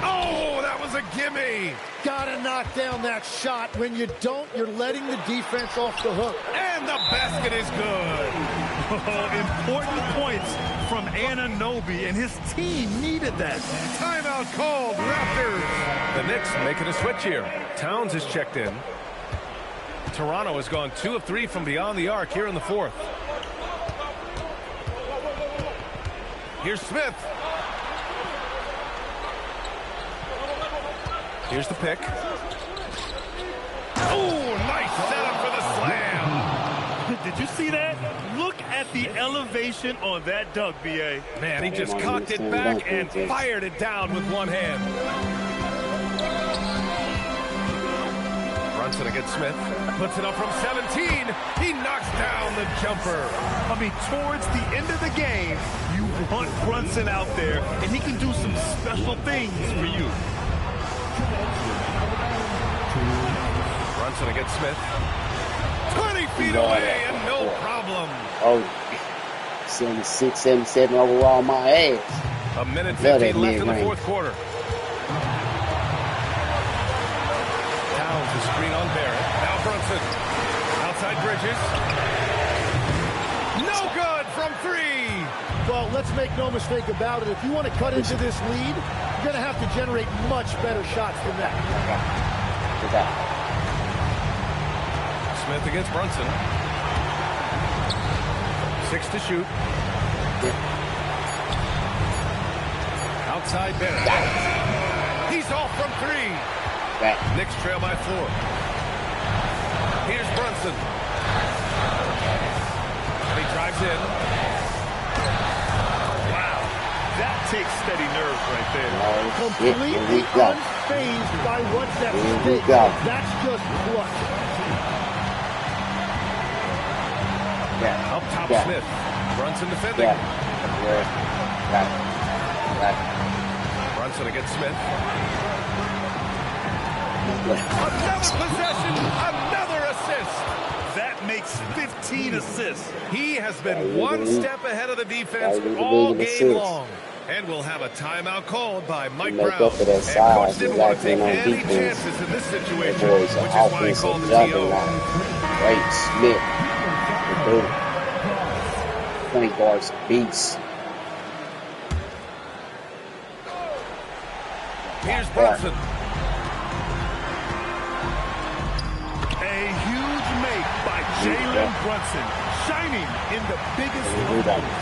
Oh, that was a gimme. Gotta knock down that shot. When you don't, you're letting the defense off the hook. And the basket is good. Important points from Anunoby, and his team needed that. Timeout called, Raptors. The Knicks making a switch here. Towns is checked in. Toronto has gone 2 of 3 from beyond the arc here in the 4th. Here's Smith. Here's the pick. Oh, nice setup for the slam. Did you see that? Look at the elevation on that dunk, B.A. Man, he just cocked it back and fired it down with one hand. Brunson against Smith. Puts it up from 17. He knocks down the jumper. I mean, towards the end of the game, you want Brunson out there, and he can do some special things for you. Brunson against Smith. 20 feet away and no problem. Oh, 76, 77 overall, my ass. A minute 15 left in the 4th quarter. Towns is screen on Barrett. Now Brunson. Outside Bridges. No good from 3. Well, let's make no mistake about it. If you want to cut into this lead, you're going to have to generate much better shots than that. Smith against Brunson. 6 to shoot. Outside Barrett. He's off from 3. Knicks trail by 4. Here's Brunson. And he drives in. Wow. That takes steady nerves right there. Completely unfazed by what's at stake. That's just clutch. Up top, Smith. Brunson defending. Brunson against Smith. Another possession, another assist. That makes 15 assists. He has been one step ahead of the defense all game long. And we'll have a timeout called by Mike Brown. And Coach didn't want to take any chances in this situation, which is why he called the TO. Great Smith. Point guard's beast. Here's Brunson. A huge make by Jalen Brunson, shining in the biggest moments.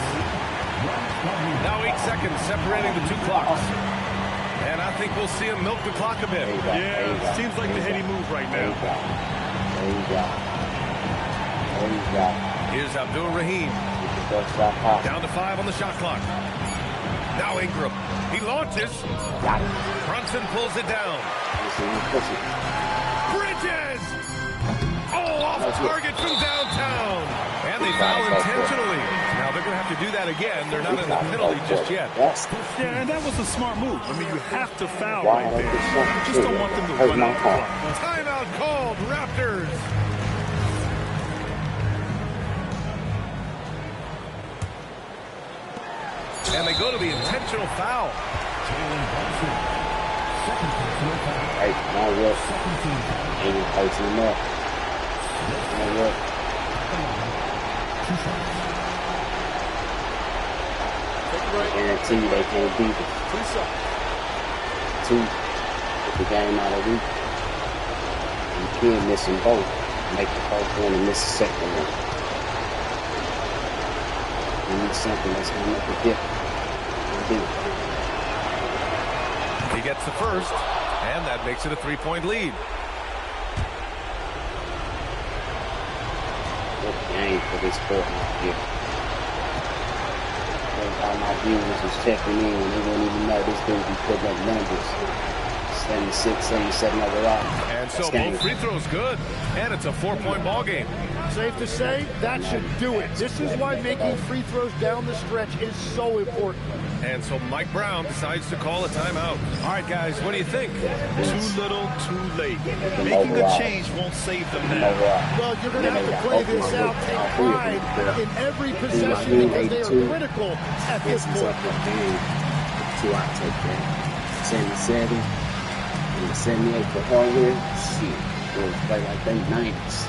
Now 8 seconds separating the two clocks. And I think we'll see him milk the clock a bit. Yeah, seems like the heady move right now. Here's Abdul Rahim. Down to 5 on the shot clock. Now Ingram. He launches. Brunson pulls it down. Bridges! Oh, off target from downtown. And they foul intentionally. Now they're going to have to do that again. They're not in the penalty just yet. Yeah, and that was a smart move. I mean, you have to foul right there. You just don't want them to run out the clock. Timeout called, Raptors. And they go to the intentional foul. Hey, now look. Ain't posting him up. Now look. I guarantee you they can't beat it. 2, get the game out of week. You can't miss them both. Make the first one and miss the second one. You need something that's going to make a difference. He gets the first, and that makes it a 3-point lead. What game for this sport here. All my viewers was checking in, and they wouldn't even know this dude be putting up numbers. 76, 77 overall. And so both free throws good, and it's a 4-point ball game. Safe to say, that should do it. This is why making free throws down the stretch is so important. And so Mike Brown decides to call a timeout. All right, guys, what do you think? Too little, too late. Making a change won't save them now. Well, you're going to have to play this out, take pride in every possession because they are critical at this point. 2, I take that. 77 and 78 for hardware. Shit, we'll play like them 90s.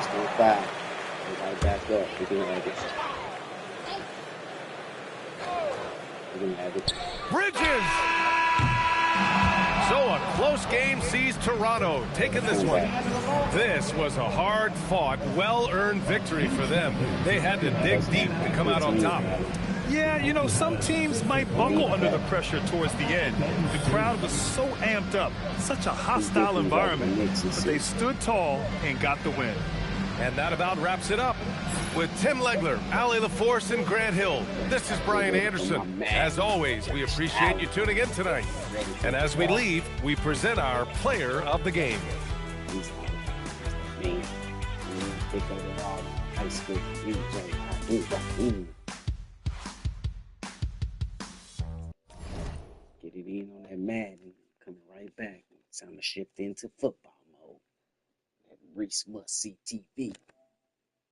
Still 5. Everybody back up. We're going to have it. We're going to have it. Bridges! So a close game sees Toronto taking this one. This was a hard-fought, well-earned victory for them. They had to dig deep to come out on top. Yeah, you know, some teams might buckle under the pressure towards the end. The crowd was so amped up, such a hostile environment, but they stood tall and got the win. And that about wraps it up. With Tim Legler, Ali LaForce, and Grant Hill, this is Brian Anderson. As always, we appreciate you tuning in tonight. And as we leave, we present our player of the game. Get it in on that Madden. Coming right back. Time to shift into football mode. Reece must see TV.